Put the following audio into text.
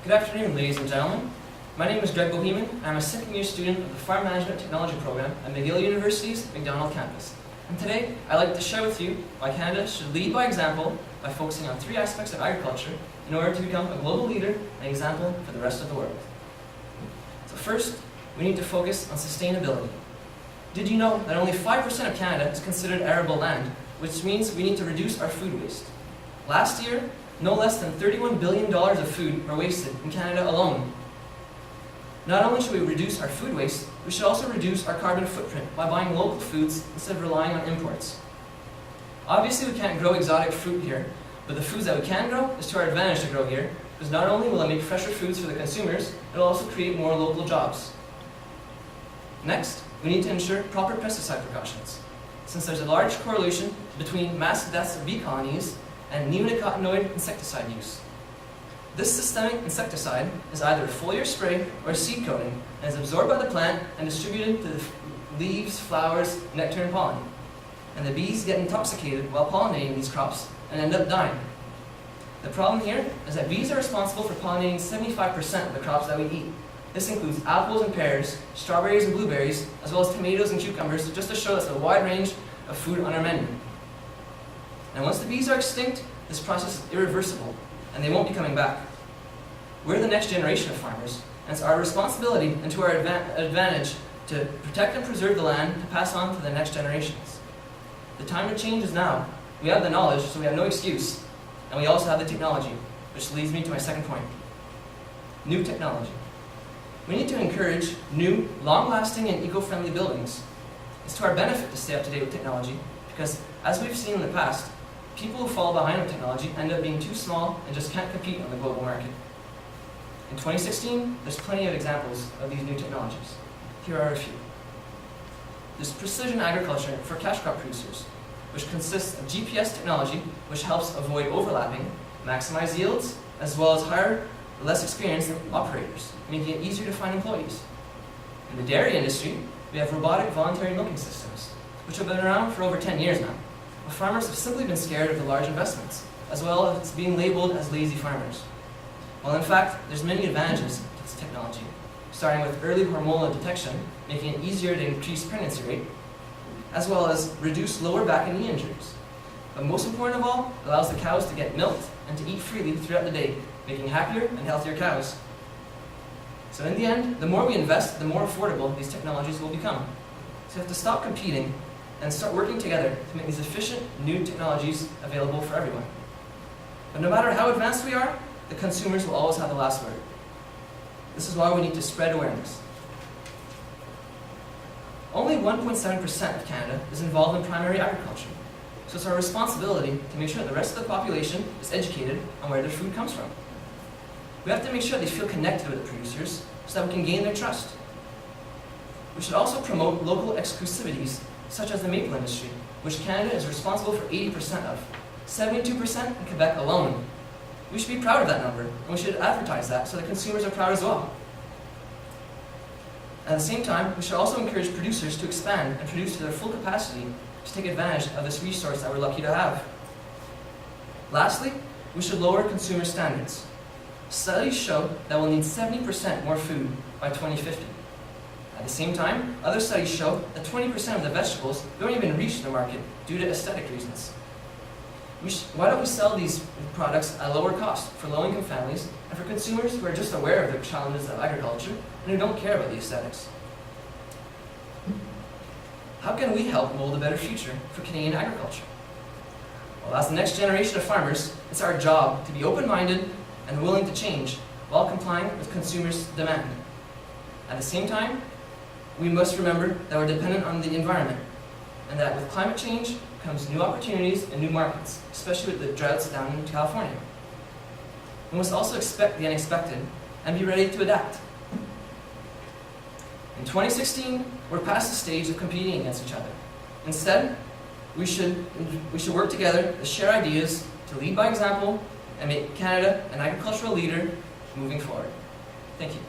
Good afternoon, ladies and gentlemen. My name is Bohemen. I'm a second-year student of the Farm Management Technology program at McGill University's Macdonald campus. And today, I'd like to share with you why Canada should lead by example by focusing on 3 aspects of agriculture in order to become a global leader and example for the rest of the world. So first, we need to focus on sustainability. Did you know that only 5% of Canada is considered arable land, which means we need to reduce our food waste? Last year, no less than $31 billion of food were wasted in Canada alone. Not only should we reduce our food waste, we should also reduce our carbon footprint by buying local foods instead of relying on imports. Obviously, we can't grow exotic fruit here, but the foods that we can grow is to our advantage to grow here, because not only will it make fresher foods for the consumers, it will also create more local jobs. Next, we need to ensure proper pesticide precautions, since there's a large correlation between mass deaths of bee colonies and neonicotinoid insecticide use. This systemic insecticide is either a foliar spray or a seed coating and is absorbed by the plant and distributed to the leaves, flowers, nectar, and pollen. And the bees get intoxicated while pollinating these crops and end up dying. The problem here is that bees are responsible for pollinating 75% of the crops that we eat. This includes apples and pears, strawberries and blueberries, as well as tomatoes and cucumbers, just to show us the wide range of food on our menu. And once the bees are extinct, this process is irreversible, and they won't be coming back. We're the next generation of farmers, and it's our responsibility and to our advantage to protect and preserve the land to pass on to the next generations. The time to change is now. We have the knowledge, so we have no excuse, and we also have the technology, which leads me to my second point. New technology. We need to encourage new, long-lasting, and eco-friendly buildings. It's to our benefit to stay up to date with technology, because as we've seen in the past, people who fall behind with technology end up being too small and just can't compete on the global market. In 2016, there's plenty of examples of these new technologies. Here are a few. There's precision agriculture for cash crop producers, which consists of GPS technology, which helps avoid overlapping, maximize yields, as well as hire less experienced operators, making it easier to find employees. In the dairy industry, we have robotic voluntary milking systems, which have been around for over 10 years now. But farmers have simply been scared of the large investments, as well as being labeled as lazy farmers. While in fact, there's many advantages to this technology, starting with early hormonal detection, making it easier to increase pregnancy rate, as well as reduce lower back and knee injuries. But most important of all, it allows the cows to get milked and to eat freely throughout the day, making happier and healthier cows. So in the end, the more we invest, the more affordable these technologies will become. So we have to stop competing and start working together to make these efficient, new technologies available for everyone. But no matter how advanced we are, the consumers will always have the last word. This is why we need to spread awareness. Only 1.7% of Canada is involved in primary agriculture, so it's our responsibility to make sure that the rest of the population is educated on where their food comes from. We have to make sure they feel connected with the producers so that we can gain their trust. We should also promote local exclusivities, such as the maple industry, which Canada is responsible for 80% of, 72% in Quebec alone. We should be proud of that number, and we should advertise that so that consumers are proud as well. At the same time, we should also encourage producers to expand and produce to their full capacity to take advantage of this resource that we're lucky to have. Lastly, we should lower consumer standards. Studies show that we'll need 70% more food by 2050. At the same time, other studies show that 20% of the vegetables don't even reach the market due to aesthetic reasons. Why don't we sell these products at lower cost for low-income families and for consumers who are just aware of the challenges of agriculture and who don't care about the aesthetics? How can we help mold a better future for Canadian agriculture? Well, as the next generation of farmers, it's our job to be open-minded and willing to change while complying with consumers' demand. At the same time, we must remember that we're dependent on the environment, and that with climate change comes new opportunities and new markets, especially with the droughts down in California. We must also expect the unexpected and be ready to adapt. In 2016, we're past the stage of competing against each other. Instead, we should work together to share ideas, to lead by example, and make Canada an agricultural leader moving forward. Thank you.